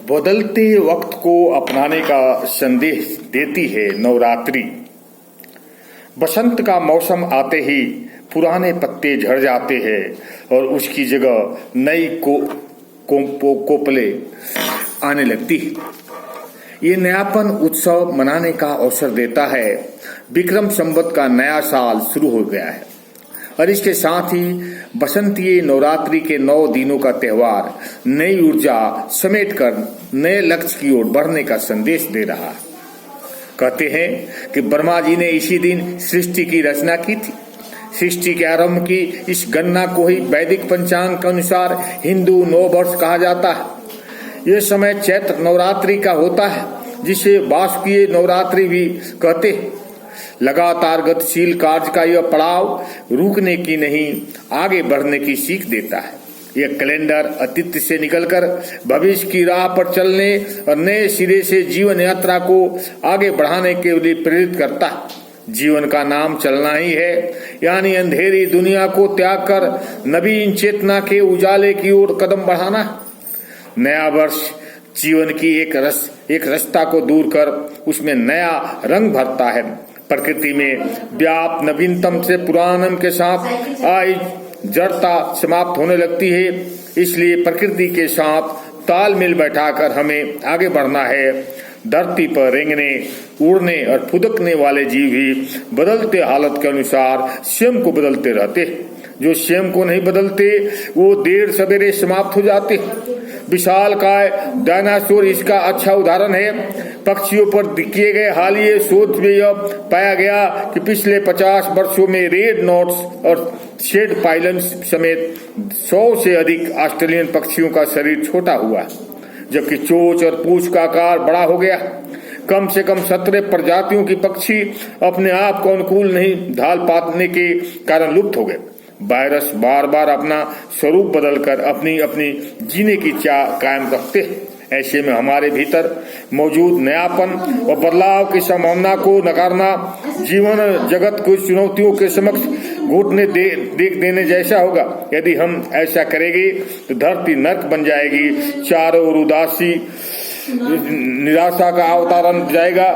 बदलते वक्त को अपनाने का संदेश देती है नवरात्रि। बसंत का मौसम आते ही पुराने पत्ते झड़ जाते हैं और उसकी जगह नई कोपले आने लगती है। ये नयापन उत्सव मनाने का अवसर देता है। विक्रम संवत का नया साल शुरू हो गया है और इसके साथ ही बसंतीय नवरात्रि के 9 दिनों का त्योहार नई ऊर्जा समेटकर नए लक्ष्य की ओर बढ़ने का संदेश दे रहा है। कहते हैं कि ब्रह्मा जी ने इसी दिन सृष्टि की रचना की थी। सृष्टि के आरंभ की इस गणना को ही वैदिक पंचांग के अनुसार हिंदू नववर्ष कहा जाता है। यह समय चैत्र नवरात्रि का होता है, जिसे वार्षिकीय नवरात्रि भी कहते हैं। लगातार गतिशील कार्य का यह पड़ाव रुकने की नहीं, आगे बढ़ने की सीख देता है। यह कैलेंडर अतीत से निकलकर भविष्य की राह पर चलने और नए सिरे से जीवन यात्रा को आगे बढ़ाने के लिए प्रेरित करता है। जीवन का नाम चलना ही है, यानी अंधेरी दुनिया को त्याग कर नवीन चेतना के उजाले की ओर कदम बढ़ाना। नया वर्ष जीवन की एक रास्ता को दूर कर उसमें नया रंग भरता है। प्रकृति में व्याप्त नवीनतम से पुरानम के साथ आई जड़ता समाप्त होने लगती है। इसलिए प्रकृति के साथ तालमेल बैठाकर हमें आगे बढ़ना है। धरती पर रेंगने, उड़ने और फुदकने वाले जीव भी बदलते हालत के अनुसार स्वयं को बदलते रहते हैं। जो स्वयं को नहीं बदलते वो देर सवेरे समाप्त हो जाते। विशालकाय डायनासोर इसका अच्छा उदाहरण है। पक्षियों पर किए गए हालिया शोध में यह पाया गया कि पिछले 50 वर्षों में रेड नोट्स और शेड पाइलन्स समेत 100 से अधिक ऑस्ट्रेलियन पक्षियों का शरीर छोटा हुआ, जबकि चोंच और पूंछ का आकार बड़ा हो गया। कम से कम 17 प्रजातियों की पक्षी अपने आप को अनुकूल नहीं ढाल पाने के कारण लुप्त हो गए। वायरस बार बार अपना स्वरूप बदलकर अपनी अपनी जीने की चाह कायम रखते हैं। ऐसे में हमारे भीतर मौजूद नयापन और बदलाव की संभावना को नकारना जीवन जगत को चुनौतियों के समक्ष घुटने देख देने जैसा होगा। यदि हम ऐसा करेंगे तो धरती नर्क बन जाएगी। चारों ओर उदासी निराशा का अवतारण जाएगा।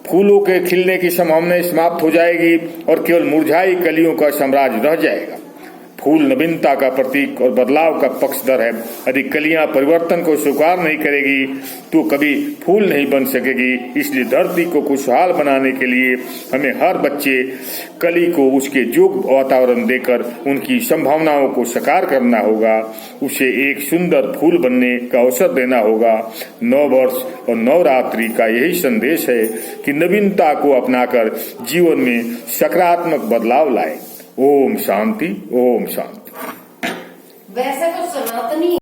फूलों के खिलने की संभावना समाप्त हो जाएगी और केवल मुरझाई कलियों का साम्राज्य रह जाएगा। फूल नवीनता का प्रतीक और बदलाव का पक्षधर है। यदि कलियां परिवर्तन को स्वीकार नहीं करेगी तो कभी फूल नहीं बन सकेगी। इसलिए धरती को खुशहाल बनाने के लिए हमें हर बच्चे कली को उसके योग्य वातावरण देकर उनकी संभावनाओं को साकार करना होगा। उसे एक सुंदर फूल बनने का अवसर देना होगा। नववर्ष और नवरात्रि का यही संदेश है कि नवीनता को अपनाकर जीवन में सकारात्मक बदलाव लाए। ओम शांति, ओम शांति। वैसे तो सनातनी